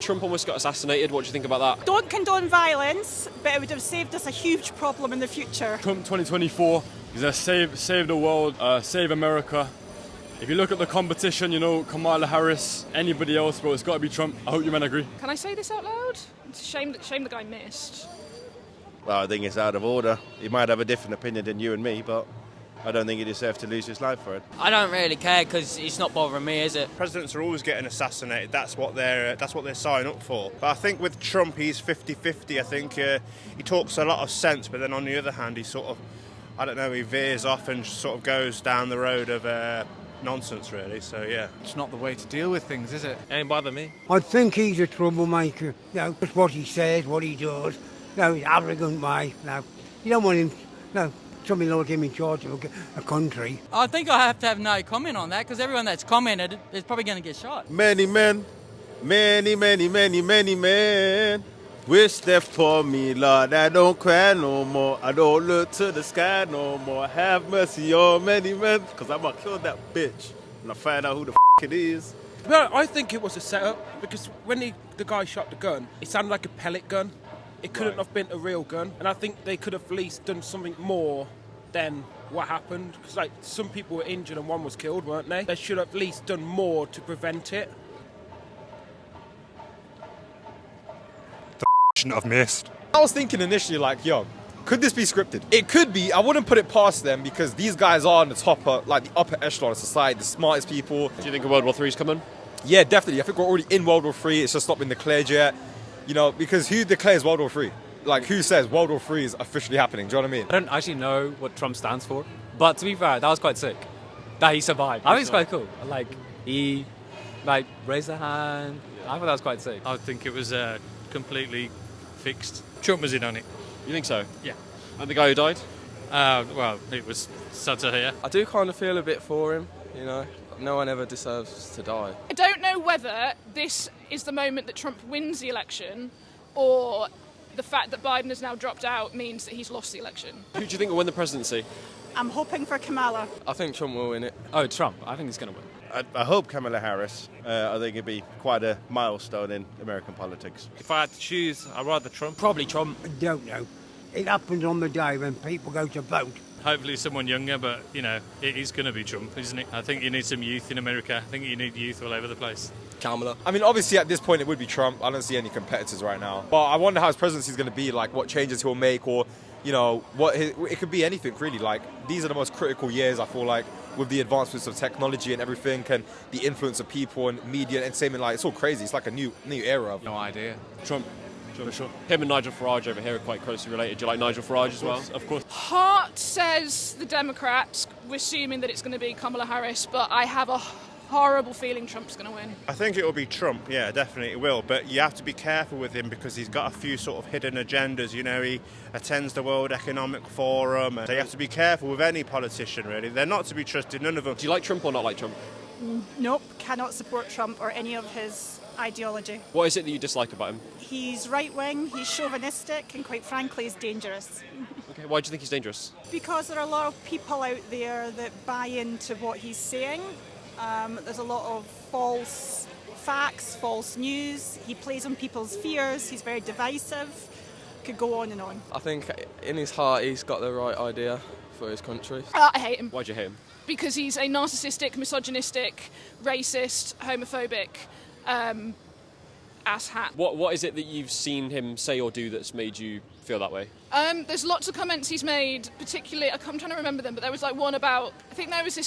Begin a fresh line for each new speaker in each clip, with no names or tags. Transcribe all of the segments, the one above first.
Trump almost got assassinated. What do you think about that?
Don't condone violence, but it would have saved us a huge problem in the future.
Trump 2024, he's going to save the world, save America. If you look at the competition, Kamala Harris, anybody else, but it's got to be Trump. I hope you men agree.
Can I say this out loud? It's a shame the guy missed.
Well, I think it's out of order. He might have a different opinion than you and me, but I don't think he deserves to lose his life for it.
I don't really care because it's not bothering me, is it?
Presidents are always getting assassinated. That's what they're signing up for. But I think with Trump, he's 50-50. I think he talks a lot of sense, but then on the other hand, he sort of, he veers off and sort of goes down the road of nonsense, really. So yeah,
it's not the way to deal with things, is it?
Ain't bother me.
I think he's a troublemaker. Just what he says, what he does. He's arrogant, mate. You don't want him. Something like him in charge of a country.
I think I have to have no comment on that because everyone that's commented is probably going to get shot.
Many men, many men wish that for me, Lord. I don't cry no more. I don't look to the sky no more. Have mercy on many men, because I'm going to kill that bitch when I find out who the it is.
Well, I think it was a setup because when the guy shot the gun, it sounded like a pellet gun. It couldn't have been a real gun, and I think they could have at least done something more than what happened. Because some people were injured and one was killed, weren't they? They should have at least done more to prevent it.
Shouldn't have missed.
I was thinking initially, could this be scripted? It could be. I wouldn't put it past them because these guys are on the top, the upper echelon of society, the smartest people.
Do you think World War III is coming?
Yeah, definitely. I think we're already in World War III. It's just not been declared yet. Because who declares World War III? Who says World War III is officially happening? Do you know what I mean?
I don't actually know what Trump stands for, but to be fair, that was quite sick. That he survived. I think it's quite cool. He raised a hand. I thought that was quite sick.
I think it was completely fixed. Trump was in on it.
You think so?
Yeah.
And the guy who died?
Well, it was sad to hear.
I do kind of feel a bit for him, No one ever deserves to die.
I don't know whether this is the moment that Trump wins the election or the fact that Biden has now dropped out means that he's lost the election.
Who do you think will win the presidency?
I'm hoping for Kamala.
I think Trump will win it.
Oh, Trump. I think he's going to win.
I hope Kamala Harris. I think it'd be quite a milestone in American politics.
If I had to choose, I'd rather Trump.
Probably Trump.
I don't know. It happens on the day when people go to vote.
Hopefully someone younger, but, it is going to be Trump, isn't it? I think you need some youth in America. I think you need youth all over the place.
Kamala. I mean, obviously at this point it would be Trump. I don't see any competitors right now. But I wonder how his presidency is going to be, what changes he'll make or, it could be anything really. These are the most critical years, I feel like, with the advancements of technology and everything and the influence of people and media and entertainment. It's all crazy. It's like a new era.
No idea.
Trump. For sure. Him and Nigel Farage over here are quite closely related. Do you like Nigel Farage as well?
Of course.
Heart says the Democrats. We're assuming that it's going to be Kamala Harris, but I have a horrible feeling Trump's going to win.
I think it will be Trump. Yeah, definitely it will. But you have to be careful with him because he's got a few sort of hidden agendas. He attends the World Economic Forum. So you have to be careful with any politician, really. They're not to be trusted, none of them.
Do you like Trump or not like Trump?
Nope, cannot support Trump or any of his ideology.
What is it that you dislike about him?
He's right-wing, he's chauvinistic, and quite frankly, he's dangerous.
Okay, why do you think he's dangerous?
Because there are a lot of people out there that buy into what he's saying. There's a lot of false facts, false news. He plays on people's fears. He's very divisive. Could go on and on.
I think in his heart he's got the right idea for his country.
I hate him.
Why do you hate him?
Because he's a narcissistic, misogynistic, racist, homophobic asshat.
What is it that you've seen him say or do that's made you feel that way?
There's lots of comments he's made, particularly, I'm trying to remember them, but there was one about, I think the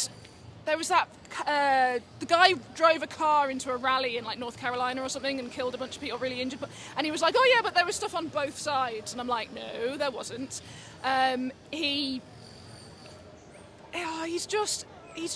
guy drove a car into a rally in North Carolina or something and killed a bunch of people, really injured, and he was like, oh yeah, but there was stuff on both sides, and I'm like, no, there wasn't. He's just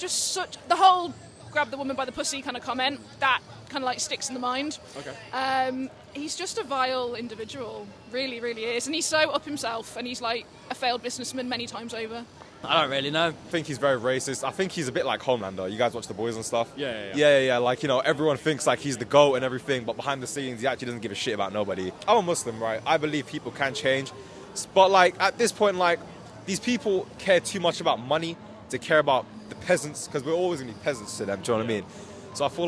such, the whole grab the woman by the pussy kind of comment, that kind of sticks in the mind.
Okay.
He's just a vile individual, really, really is, and he's so up himself, and he's a failed businessman many times over.
I don't really know.
I think he's very racist. I think he's a bit like Homelander. You guys watch The Boys and stuff?
Yeah.
Everyone thinks he's the GOAT and everything, but behind the scenes, he actually doesn't give a shit about nobody. I'm a Muslim, right? I believe people can change. But, at this point, these people care too much about money to care about the peasants, because we're always going to be peasants to them, do you know what I mean? So I feel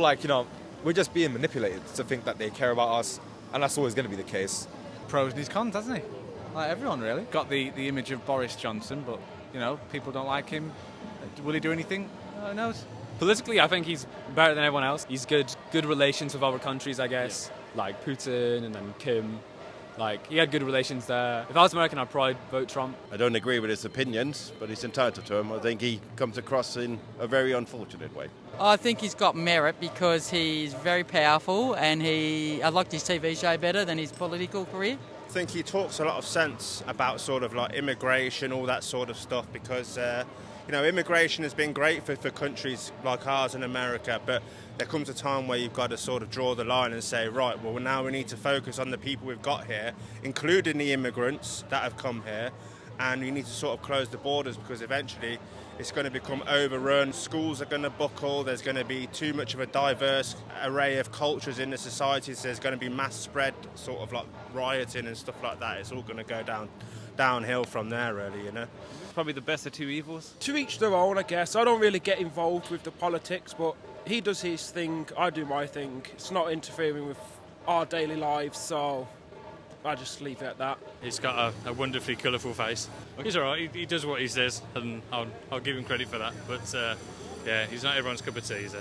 we're just being manipulated to think that they care about us, and that's always going to be the case.
Pros and his cons, hasn't he? Like everyone, really. Got the image of Boris Johnson, but, you know, people don't like him. Will he do anything? Who knows?
Politically, I think he's better than everyone else. He's good relations with other countries, I guess, like Putin and then Kim. Like, he had good relations there. If I was American, I'd probably vote Trump.
I don't agree with his opinions, but he's entitled to them. I think he comes across in a very unfortunate way.
I think he's got merit because he's very powerful, and I liked his TV show better than his political career.
I think he talks a lot of sense about sort of like immigration, all that sort of stuff, because immigration has been great for countries like ours in America, but there comes a time where you've got to sort of draw the line and say, right, well, now we need to focus on the people we've got here, including the immigrants that have come here, and we need to sort of close the borders because eventually it's going to become overrun. Schools are going to buckle. There's going to be too much of a diverse array of cultures in the societies. There's going to be mass spread, sort of like rioting and stuff like that. It's all going to go downhill from there, really, you know.
Probably the best of two evils.
To each their own, I guess. I don't really get involved with the politics, but he does his thing, I do my thing. It's not interfering with our daily lives, so I just leave it at that.
He's got a wonderfully colourful face. He's all right. He does what he says, and I'll give him credit for that. But yeah, he's not everyone's cup of tea, is he?